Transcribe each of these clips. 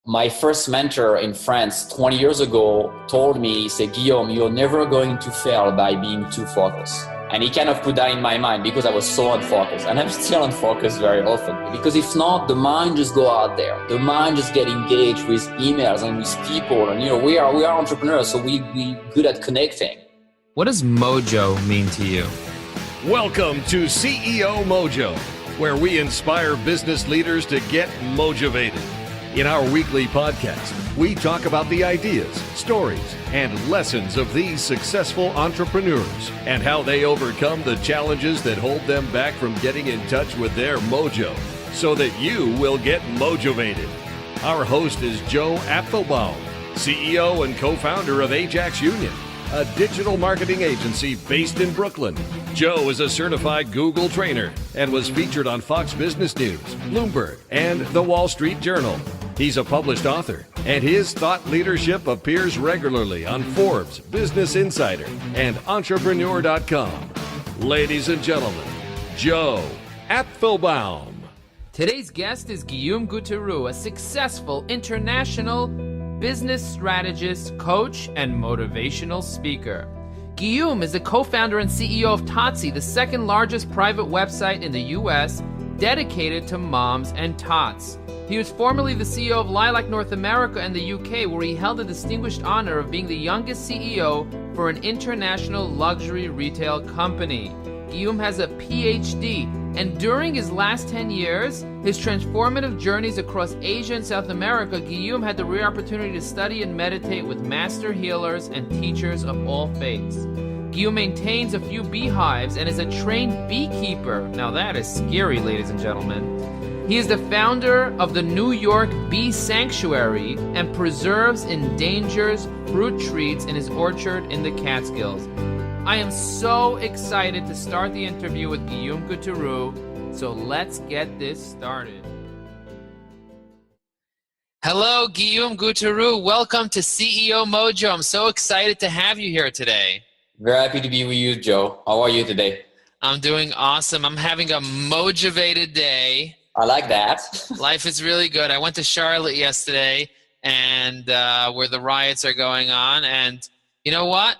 My first mentor in France 20 years ago told me, he said, Guillaume, you're never going to fail by being too focused. And he kind of put that in my mind because I was so unfocused. And I'm still unfocused very often. Because if not, the mind just go out there. The mind just get engaged with emails and with people. And we are entrepreneurs, so we good at connecting. What does Mojo mean to you? Welcome to CEO Mojo, where we inspire business leaders to get motivated. In our weekly podcast, we talk about the ideas, stories, and lessons of these successful entrepreneurs and how they overcome the challenges that hold them back from getting in touch with their mojo so that you will get motivated. Our host is Joe Apfelbaum, CEO and co-founder of Ajax Union, a digital marketing agency based in Brooklyn. Joe is a certified Google trainer and was featured on Fox Business News, Bloomberg, and The Wall Street Journal. He's a published author, and his thought leadership appears regularly on Forbes, Business Insider, and Entrepreneur.com. Ladies and gentlemen, Joe Apfelbaum. Today's guest is Guillaume Gauthereau, a successful international business strategist, coach, and motivational speaker. Guillaume is the co-founder and CEO of Totsi, the second largest private website in the U.S. dedicated to moms and tots. He was formerly the CEO of Lilac North America and the UK, where he held the distinguished honor of being the youngest CEO for an international luxury retail company. Guillaume has a PhD, and during his last 10 years, his transformative journeys across Asia and South America, Guillaume had the rare opportunity to study and meditate with master healers and teachers of all faiths. Guillaume maintains a few beehives and is a trained beekeeper. Now that is scary, ladies and gentlemen. He is the founder of the New York Bee Sanctuary and preserves endangered fruit trees in his orchard in the Catskills. I am so excited to start the interview with Guillaume Gauthereau, so let's get this started. Hello, Guillaume Gauthereau. Welcome to CEO Mojo. I'm so excited to have you here today. Very happy to be with you, Joe. How are you today? I'm doing awesome. I'm having a motivated day. I like that. Life is really good. I went to Charlotte yesterday, and where the riots are going on, and you know what?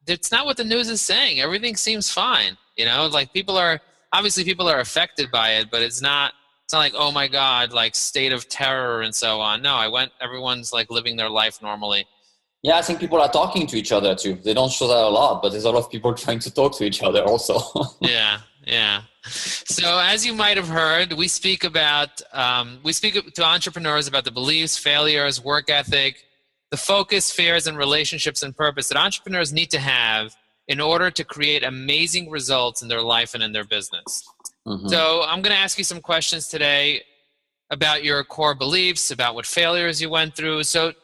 It's not what the news is saying. Everything seems fine. Like people are affected by it, but it's not like, oh my God, like state of terror and so on. No, everyone's like living their life normally. Yeah, I think people are talking to each other too. They don't show that a lot, but there's a lot of people trying to talk to each other also. Yeah. So as you might have heard, we speak to entrepreneurs about the beliefs, failures, work ethic, the focus, fears, and relationships and purpose that entrepreneurs need to have in order to create amazing results in their life and in their business. Mm-hmm. So I'm going to ask you some questions today about your core beliefs, about what failures you went through. So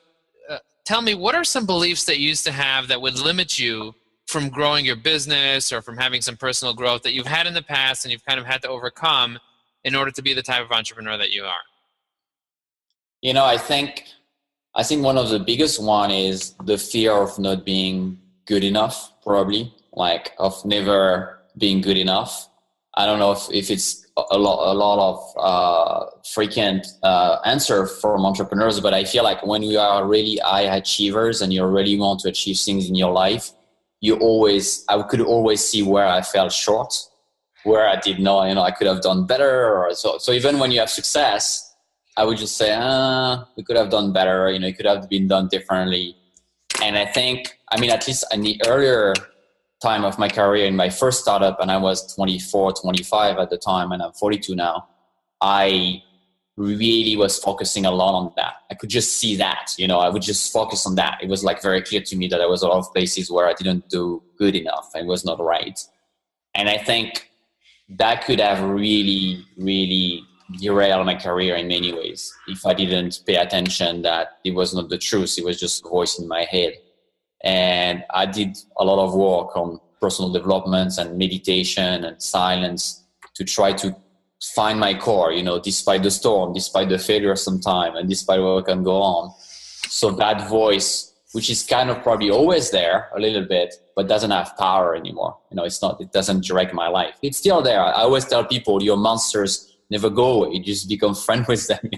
tell me, what are some beliefs that you used to have that would limit you from growing your business or from having some personal growth that you've had in the past and you've kind of had to overcome in order to be the type of entrepreneur that you are? I think one of the biggest one is the fear of not being good enough, probably, like of never being good enough. I don't know if it's a lot of frequent answer from entrepreneurs, but I feel like when you are really high achievers and you really want to achieve things in your life, I could always see where I fell short, where I did not, I could have done better. Or so even when you have success, I would just say, we could have done better. It could have been done differently. And I think, at least in the earlier time of my career, in my first startup, and I was 24, 25 at the time, and I'm 42 now, I really was focusing a lot on that. I could just see that, I would just focus on that. It was like very clear to me that there was a lot of places where I didn't do good enough. It was not right. And I think that could have really, really derailed my career in many ways if I didn't pay attention that it was not the truth. It was just a voice in my head. And I did a lot of work on personal developments and meditation and silence to try to find my core, despite the storm, despite the failure sometime, and despite what can go on. So that voice, which is kind of probably always there a little bit, but doesn't have power anymore. It doesn't direct my life. It's still there. I always tell people, your monsters never go away. You just become friends with them,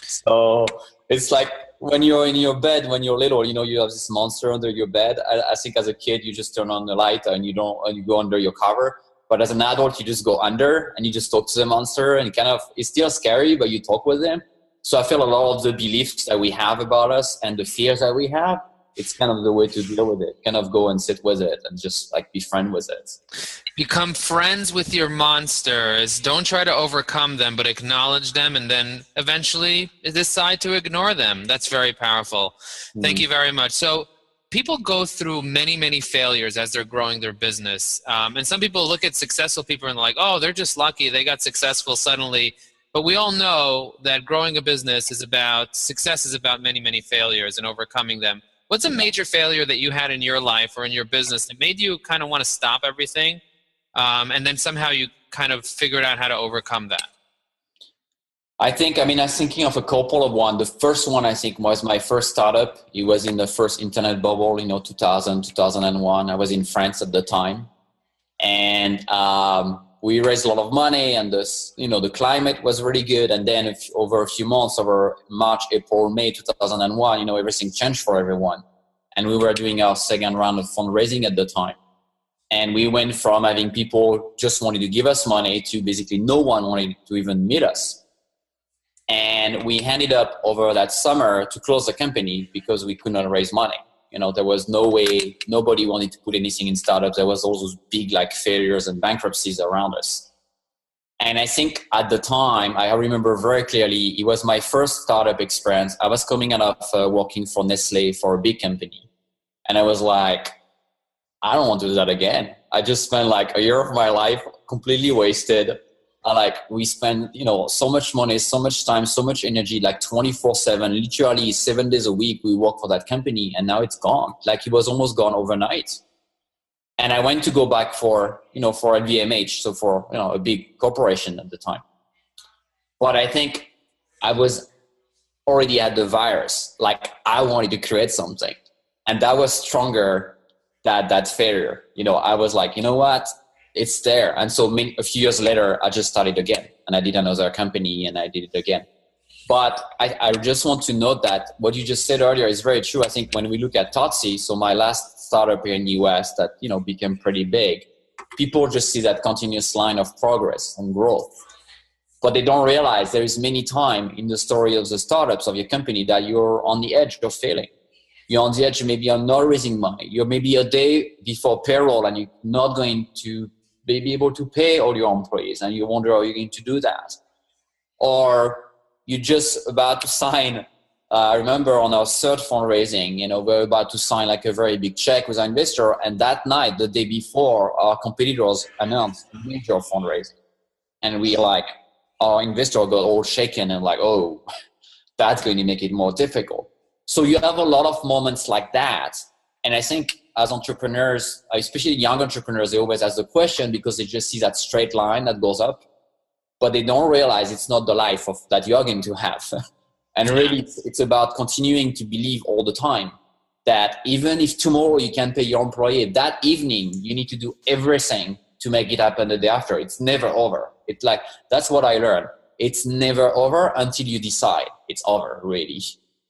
So It's like when you're in your bed, when you're little, you know, you have this monster under your bed. I think as a kid, you just turn on the light and you go under your cover. But as an adult, you just go under and you just talk to the monster, and it's still scary, but you talk with them. So I feel a lot of the beliefs that we have about us and the fears that we have, it's kind of the way to deal with it. Kind of go and sit with it and just like be friend with it. Become friends with your monsters. Don't try to overcome them, but acknowledge them, and then eventually decide to ignore them. That's very powerful. Thank you very much. So people go through many, many failures as they're growing their business. And some people look at successful people and they're like, oh, they're just lucky. They got successful suddenly. But we all know that growing a business success is about many, many failures and overcoming them. What's a major failure that you had in your life or in your business that made you kind of want to stop everything? And then somehow you kind of figured out how to overcome that? I was thinking of a couple of one. The first one, I think, was my first startup. It was in the first internet bubble, 2000, 2001. I was in France at the time. And we raised a lot of money, and the climate was really good. And then over a few months, over March, April, May 2001, everything changed for everyone. And we were doing our second round of fundraising at the time. And we went from having people just wanting to give us money to basically no one wanted to even meet us. And we ended up over that summer to close the company because we could not raise money. There was no way, nobody wanted to put anything in startups. There was all those big failures and bankruptcies around us. And I think at the time, I remember very clearly, it was my first startup experience. I was coming out of working for Nestle, for a big company. And I was like, I don't want to do that again. I just spent a year of my life completely wasted. We spend, so much money, so much time, so much energy, 24/7, literally 7 days a week we work for that company, and now it's gone. It was almost gone overnight. And I went to go back for LVMH, so for, a big corporation at the time. But I think I was already had the virus. I wanted to create something, and that was stronger than that failure. I was like, you know what? It's there. And so a few years later, I just started again, and I did another company, and I did it again. But I just want to note that what you just said earlier is very true. I think when we look at Totsi, so my last startup here in the US that, became pretty big, people just see that continuous line of progress and growth. But they don't realize there is many time in the story of the startups of your company that you're on the edge of failing. You're on the edge, maybe you're not raising money. You're maybe a day before payroll and you're not going to be able to pay all your employees, and you wonder how you're going to do that. Or you're just about to sign, I remember on our third fundraising, we're about to sign a very big check with our investor, and that night, the day before, our competitors announced a major fundraising. And our investor got all shaken and oh, that's going to make it more difficult. So you have a lot of moments like that. And I think as entrepreneurs, especially young entrepreneurs, they always ask the question because they just see that straight line that goes up, but they don't realize it's not the life that you're going to have. And really, it's about continuing to believe all the time that even if tomorrow you can pay your employee, that evening you need to do everything to make it happen the day after. It's never over. It's that's what I learned. It's never over until you decide it's over, really.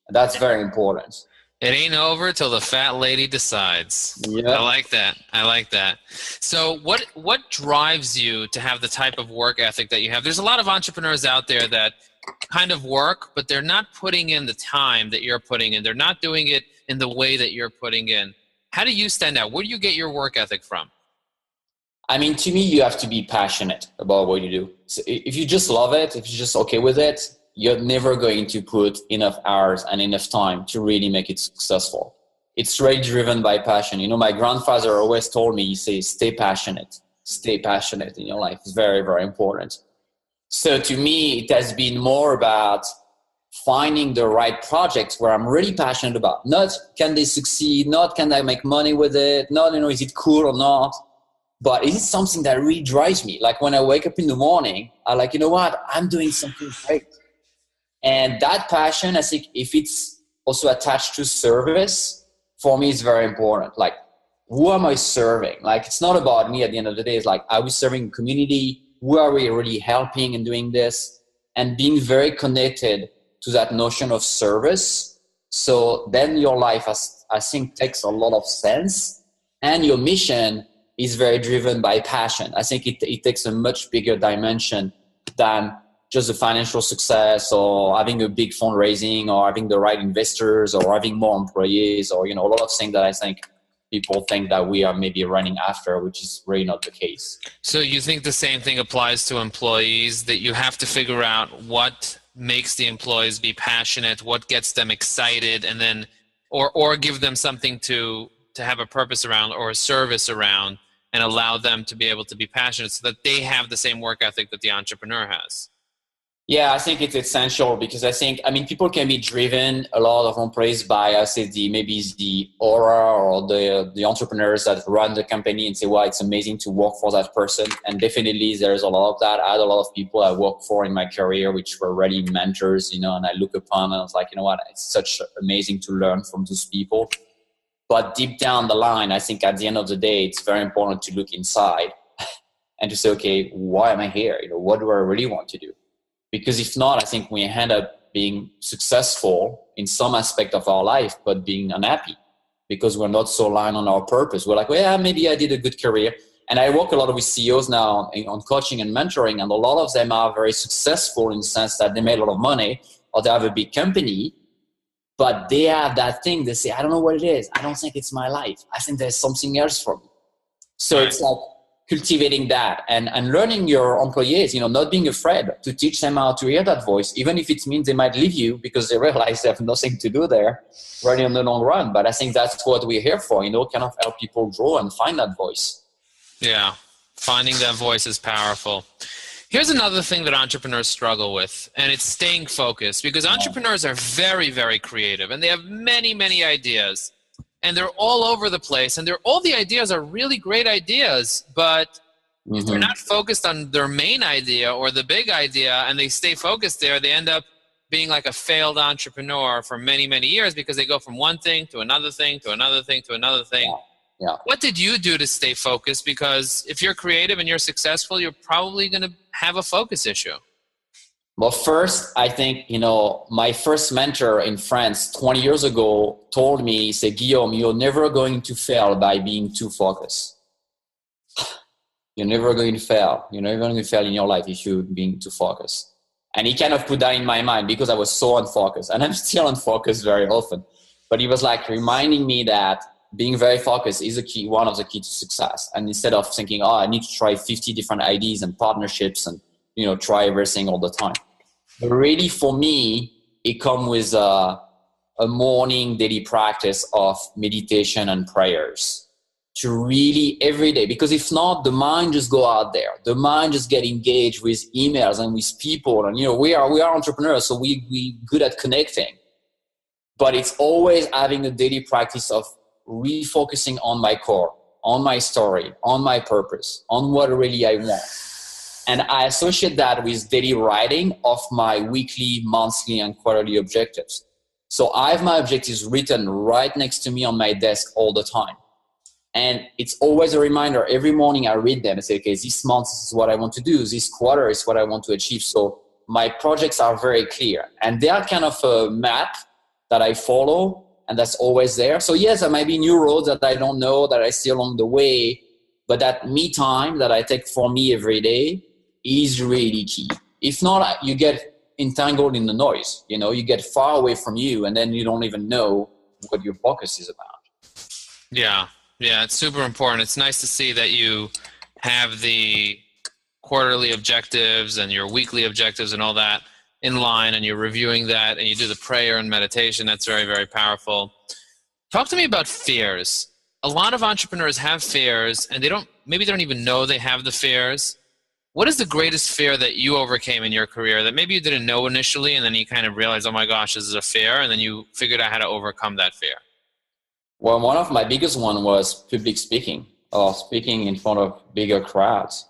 And that's very important. It ain't over till the fat lady decides. Yeah. I like that. So what drives you to have the type of work ethic that you have? There's a lot of entrepreneurs out there that kind of work, but they're not putting in the time that you're putting in. They're not doing it in the way that you're putting in. How do you stand out? Where do you get your work ethic from? To me, you have to be passionate about what you do. So if you just love it, if you're just okay with it, you're never going to put enough hours and enough time to really make it successful. It's really driven by passion. My grandfather always told me, he says, stay passionate in your life. It's very, very important. So to me, it has been more about finding the right projects where I'm really passionate about. Not can they succeed, not can I make money with it, not, is it cool or not, but is it something that really drives me? When I wake up in the morning, I'm you know what, I'm doing something great. And that passion, I think if it's also attached to service, for me, it's very important. Who am I serving? It's not about me at the end of the day. It's are we serving community? Who are we really helping and doing this? And being very connected to that notion of service. So then your life, I think, takes a lot of sense, and your mission is very driven by passion. I think it takes a much bigger dimension than just the financial success or having a big fundraising or having the right investors or having more employees or, a lot of things that I think people think that we are maybe running after, which is really not the case. So you think the same thing applies to employees, that you have to figure out what makes the employees be passionate, what gets them excited, and then, or give them something to have a purpose around or a service around, and allow them to be able to be passionate so that they have the same work ethic that the entrepreneur has? Yeah, I think it's essential because people can be driven, a lot of employees, by, maybe the aura or the entrepreneurs that run the company and say, well, it's amazing to work for that person. And definitely there's a lot of that. I had a lot of people I worked for in my career, which were really mentors, and I look upon and I was like, it's such amazing to learn from those people. But deep down the line, I think at the end of the day, it's very important to look inside and to say, okay, why am I here? What do I really want to do? Because if not, I think we end up being successful in some aspect of our life, but being unhappy because we're not so aligned on our purpose. We're like, well, yeah, maybe I did a good career. And I work a lot with CEOs now on coaching and mentoring, and a lot of them are very successful in the sense that they made a lot of money or they have a big company, but they have that thing. They say, I don't know what it is. I don't think it's my life. I think there's something else for me. So It's like cultivating that and learning your employees, not being afraid to teach them how to hear that voice, even if it means they might leave you because they realize they have nothing to do there really in the long run. But I think that's what we're here for, kind of help people grow and find that voice. Yeah, finding that voice is powerful. Here's another thing that entrepreneurs struggle with, and it's staying focused, because entrepreneurs are very, very creative and they have many, many ideas. And they're all over the place, and all the ideas are really great ideas, but if they're not focused on their main idea or the big idea and they stay focused there, they end up being like a failed entrepreneur for many, many years because they go from one thing to another thing to another thing to another thing. Yeah. What did you do to stay focused? Because if you're creative and you're successful, you're probably going to have a focus issue. Well, first, I think, my first mentor in France 20 years ago told me, he said, Guillaume, you're never going to fail by being too focused. You're never going to fail. You're never going to fail in your life if you're being too focused. And he kind of put that in my mind because I was so unfocused. And I'm still unfocused very often. But he was like reminding me that being very focused is one of the keys to success. And instead of thinking, I need to try 50 different ideas and partnerships and try everything all the time. But really, for me, it comes with a morning daily practice of meditation and prayers to really every day. Because if not, the mind just go out there. The mind just get engaged with emails and with people. And, we are entrepreneurs, so we good at connecting. But it's always having a daily practice of refocusing on my core, on my story, on my purpose, on what really I want. And I associate that with daily writing of my weekly, monthly, and quarterly objectives. So I have my objectives written right next to me on my desk all the time. And it's always a reminder. Every morning I read them and say, okay, this month this is what I want to do. This quarter is what I want to achieve. So my projects are very clear. And they are kind of a map that I follow, and that's always there. So yes, there might be new roads that I don't know, that I see along the way. But that me time that I take for me every day is really key. If not, you get entangled in the noise. You get far away from you, and then you don't even know what your focus is about. Yeah, it's super important. It's nice to see that you have the quarterly objectives and your weekly objectives and all that in line, and you're reviewing that, and you do the prayer and meditation. That's very, very powerful. Talk to me about fears. A lot of entrepreneurs have fears, and they don't even know they have the fears. What is the greatest fear that you overcame in your career that maybe you didn't know initially, and then you kind of realized, oh my gosh, this is a fear, and then you figured out how to overcome that fear? Well, one of my biggest one was public speaking, or speaking in front of bigger crowds.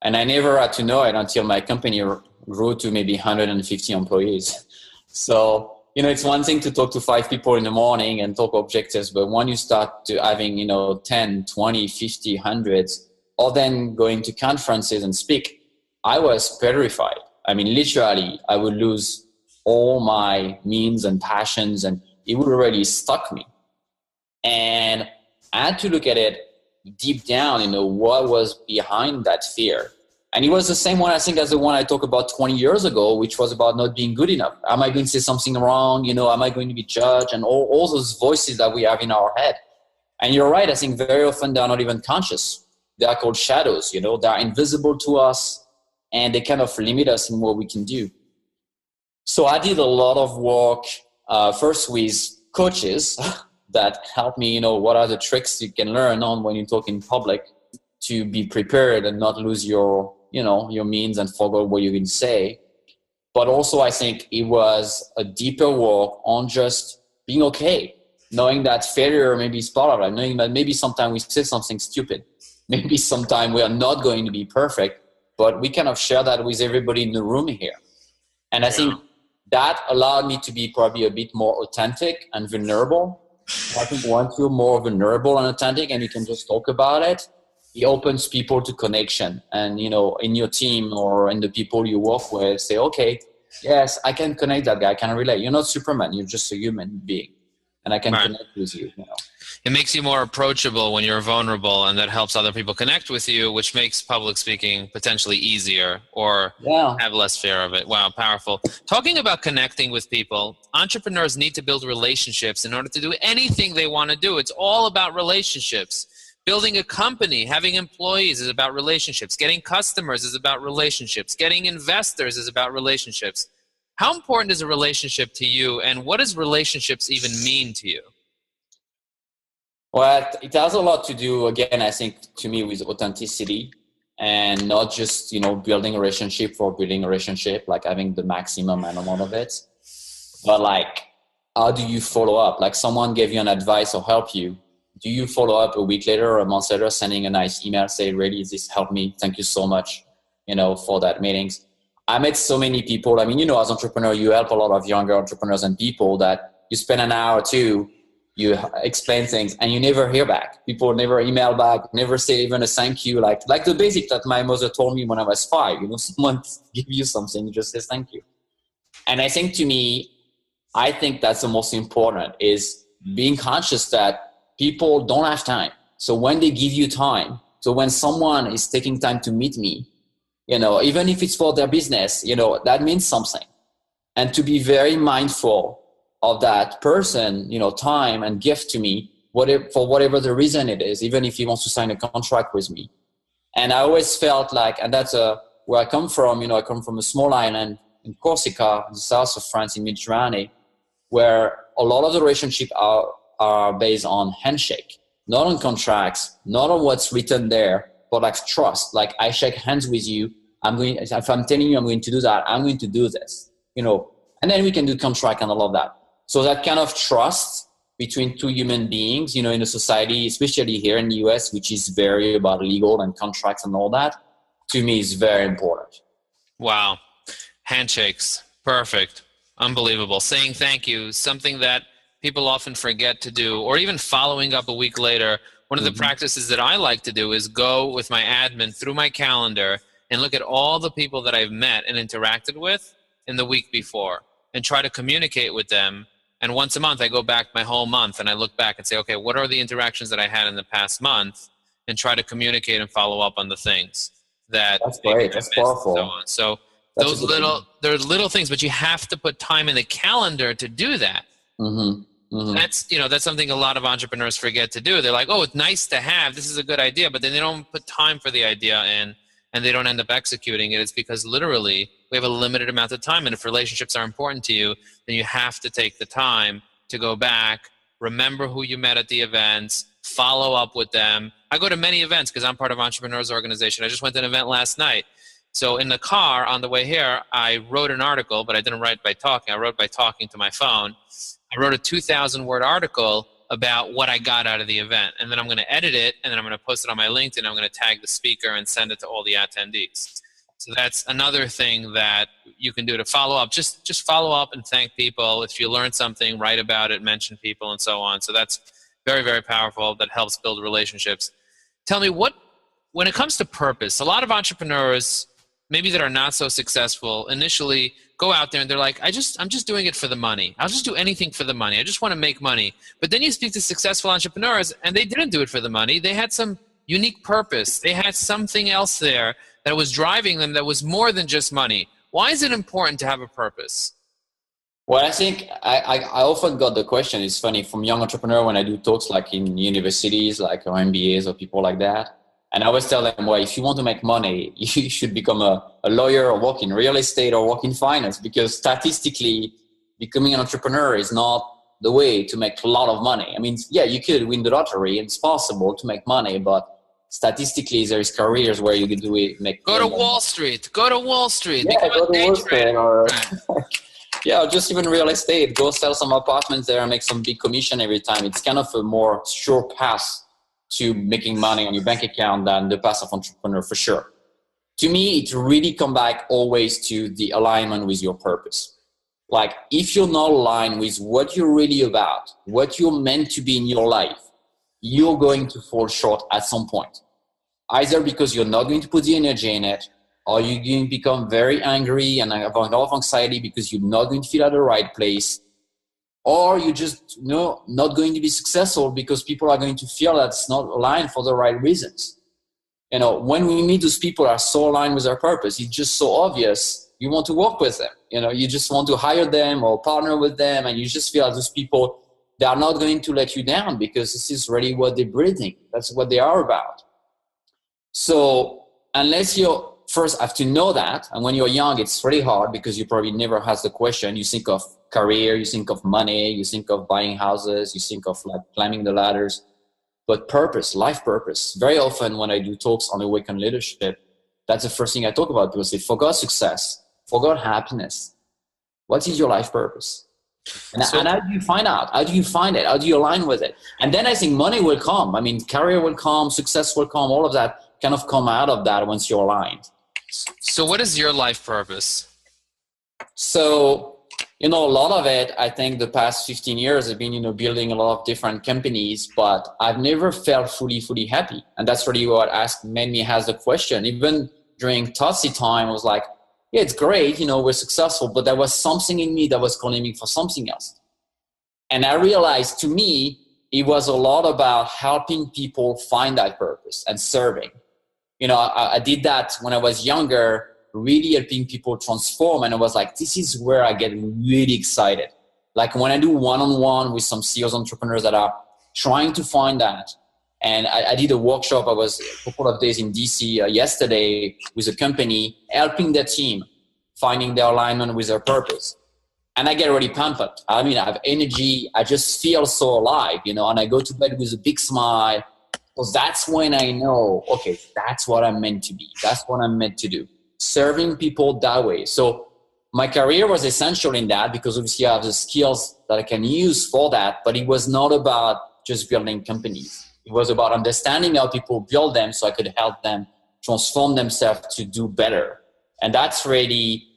And I never had to know it until my company grew to maybe 150 employees. So, it's one thing to talk to 5 people in the morning and talk objectives, but when you start to having, 10, 20, 50, hundreds, or then going to conferences and speak, I was petrified. I mean, literally, I would lose all my means and passions, and it would already stuck me. And I had to look at it deep down, what was behind that fear. And it was the same one, I think, as the one I talked about 20 years ago, which was about not being good enough. Am I going to say something wrong? Am I going to be judged? And all those voices that we have in our head. And you're right, I think very often they're not even conscious. They are called shadows, they're invisible to us, and they kind of limit us in what we can do. So I did a lot of work, first with coaches that helped me, what are the tricks you can learn on when you talk in public to be prepared and not lose your means and forget what you're going to say. But also I think it was a deeper work on just being okay, knowing that failure maybe is part of it, knowing that maybe sometime we say something stupid, maybe sometime we are not going to be perfect, but we kind of share that with everybody in the room here. And I think that allowed me to be probably a bit more authentic and vulnerable. I think once you're more vulnerable and authentic and you can just talk about it, it opens people to connection. And, in your team or in the people you work with, say, okay, yes, I can connect that guy. I can relate. You're not Superman. You're just a human being. And I can connect with you, It makes you more approachable when you're vulnerable, and that helps other people connect with you, which makes public speaking potentially easier or have less fear of it. Wow, powerful. Talking about connecting with people, entrepreneurs need to build relationships in order to do anything they want to do. It's all about relationships. Building a company, having employees is about relationships. Getting customers is about relationships. Getting investors is about relationships. How important is a relationship to you, and what does relationships even mean to you? Well, it has a lot to do, again, I think, to me, with authenticity, and not just, building a relationship for building a relationship, like having the maximum amount of it. But how do you follow up? Like someone gave you an advice or help you. Do you follow up a week later or a month later, sending a nice email, say, really, this helped me. Thank you so much, for that meetings. I met so many people. I mean, as entrepreneur, you help a lot of younger entrepreneurs and people that you spend an hour or two, you explain things and you never hear back. People never email back, never say even a thank you. Like the basic that my mother told me when I was 5, someone give you something, you just say thank you. And I think I think that's the most important, is being conscious that people don't have time. So when they give you time, so when someone is taking time to meet me, even if it's for their business, that means something. And to be very mindful of that person, time and gift to me, for whatever the reason it is, even if he wants to sign a contract with me. And I always felt like, and that's where I come from, I come from a small island in Corsica, in the south of France, in Mediterranean, where a lot of the relationships are based on handshake, not on contracts, not on what's written there, but like trust. Like I shake hands with you. If I'm telling you I'm going to do that, I'm going to do this, and then we can do contract and all of that. So that kind of trust between two human beings, in a society, especially here in the US, which is very about legal and contracts and all that, to me is very important. Wow. Handshakes. Perfect. Unbelievable. Saying thank you, something that people often forget to do, or even following up a week later. One of the practices that I like to do is go with my admin through my calendar and look at all the people that I've met and interacted with in the week before and try to communicate with them. And once a month, I go back my whole month and I look back and say, okay, what are the interactions that I had in the past month, and try to communicate and follow up on the things that that's great. That's powerful. So those little things, but you have to put time in the calendar to do that. That's something a lot of entrepreneurs forget to do. They're like, oh, it's nice to have, this is a good idea, but then they don't put time for the idea in, and they don't end up executing it. It's because literally we have a limited amount of time, and if relationships are important to you, then you have to take the time to go back, remember who you met at the events, follow up with them. I go to many events because I'm part of Entrepreneurs Organization. I just went to an event last night. So in the car on the way here, I wrote an article, but I didn't write by talking. I wrote by talking to my phone. I wrote a 2,000-word article about what I got out of the event. And then I'm going to edit it, and then I'm going to post it on my LinkedIn. I'm going to tag the speaker and send it to all the attendees. So that's another thing that you can do to follow up. Just follow up and thank people. If you learn something, write about it, mention people, and so on. So that's very, very powerful. That helps build relationships. Tell me, when it comes to purpose, a lot of entrepreneurs maybe that are not so successful initially go out there and they're like, I'm just doing it for the money. I'll just do anything for the money. I just want to make money. But then you speak to successful entrepreneurs and they didn't do it for the money. They had some unique purpose. They had something else there that was driving them that was more than just money. Why is it important to have a purpose? Well, I think I often got the question, it's funny, from young entrepreneurs when I do talks like in universities, like or MBAs or people like that. And I always tell them, well, if you want to make money, you should become a lawyer or work in real estate or work in finance, because statistically, becoming an entrepreneur is not the way to make a lot of money. I mean, yeah, you could win the lottery. It's possible to make money, but statistically, there is careers where you can do it. Go to Wall Street. Go to Wall Street. Yeah, go to Wall Street. Or yeah, or just even real estate. Go sell some apartments there and make some big commission every time. It's kind of a more sure path to making money on your bank account than the path of entrepreneur, for sure. To me, it really comes back always to the alignment with your purpose. Like, if you're not aligned with what you're really about, what you're meant to be in your life, you're going to fall short at some point. Either because you're not going to put the energy in it, or you're going to become very angry and have a lot of anxiety because you're not going to feel at the right place, or you're just not going to be successful because people are going to feel that it's not aligned for the right reasons. When we meet those people that are so aligned with their purpose, it's just so obvious you want to work with them. You just want to hire them or partner with them, and you just feel that those people, they are not going to let you down because this is really what they're breathing. That's what they are about. So unless you first have to know that, and when you're young, it's really hard because you probably never asked the question. You think of career, you think of money, you think of buying houses, you think of like climbing the ladders. But purpose, life purpose. Very often when I do talks on awakened leadership, that's the first thing I talk about. People say, forgot success, forgot happiness. What is your life purpose? And how do you find out? How do you find it? How do you align with it? And then I think money will come. I mean, career will come, success will come, all of that kind of come out of that once you're aligned. So what is your life purpose? So, a lot of it, I think the past 15 years have been, building a lot of different companies, but I've never felt fully happy. And that's really what made me ask the question. Even during Tutsi time, I was like, yeah, it's great, we're successful, but there was something in me that was calling me for something else. And I realized, to me, it was a lot about helping people find that purpose and serving. I did that when I was younger, really helping people transform. And I was like, this is where I get really excited. Like when I do one-on-one with some CEOs, entrepreneurs that are trying to find that. And I did a workshop. I was a couple of days in DC yesterday with a company, helping their team finding their alignment with their purpose. And I get really pumped up. I mean, I have energy. I just feel so alive, and I go to bed with a big smile. Because that's when I know, okay, that's what I'm meant to be. That's what I'm meant to do. Serving people that way. So my career was essential in that because obviously I have the skills that I can use for that, but it was not about just building companies. It was about understanding how people build them so I could help them transform themselves to do better. And that's really,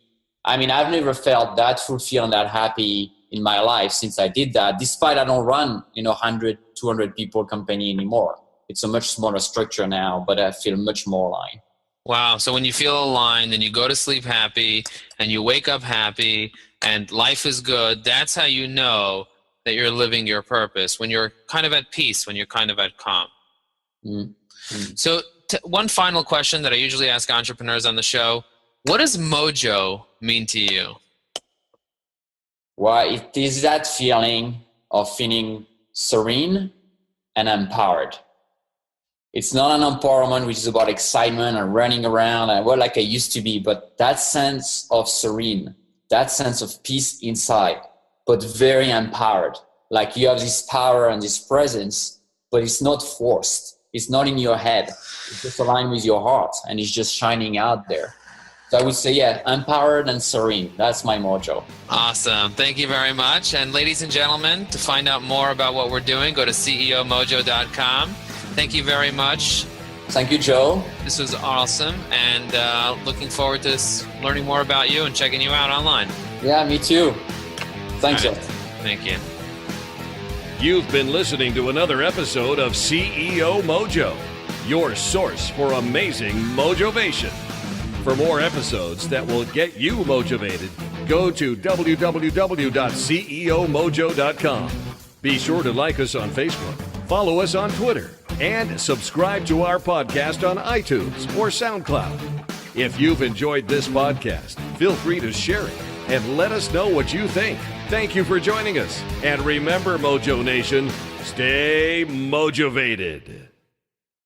I've never felt that fulfilled and that happy in my life since I did that, despite I don't run, 100, 200 people company anymore. It's a much smaller structure now, but I feel much more aligned. Wow. So when you feel aligned and you go to sleep happy and you wake up happy and life is good, that's how you know that you're living your purpose, when you're kind of at peace, when you're kind of at calm. Mm-hmm. So one final question that I usually ask entrepreneurs on the show, what does mojo mean to you? Well, it is that feeling of feeling serene and empowered. It's not an empowerment which is about excitement and running around and like I used to be, but that sense of serene, that sense of peace inside, but very empowered. Like you have this power and this presence, but it's not forced. It's not in your head. It's just aligned with your heart and it's just shining out there. So I would say, yeah, empowered and serene. That's my mojo. Awesome. Thank you very much. And ladies and gentlemen, to find out more about what we're doing, go to ceomojo.com. Thank you very much. Thank you, Joe. This was awesome. And looking forward to learning more about you and checking you out online. Yeah, me too. Thanks, Joe. Thank you. You've been listening to another episode of CEO Mojo, your source for amazing motivation. For more episodes that will get you motivated, go to www.ceomojo.com. Be sure to like us on Facebook, follow us on Twitter, and subscribe to our podcast on iTunes or SoundCloud. If you've enjoyed this podcast, feel free to share it and let us know what you think. Thank you for joining us. And remember, Mojo Nation, stay motivated.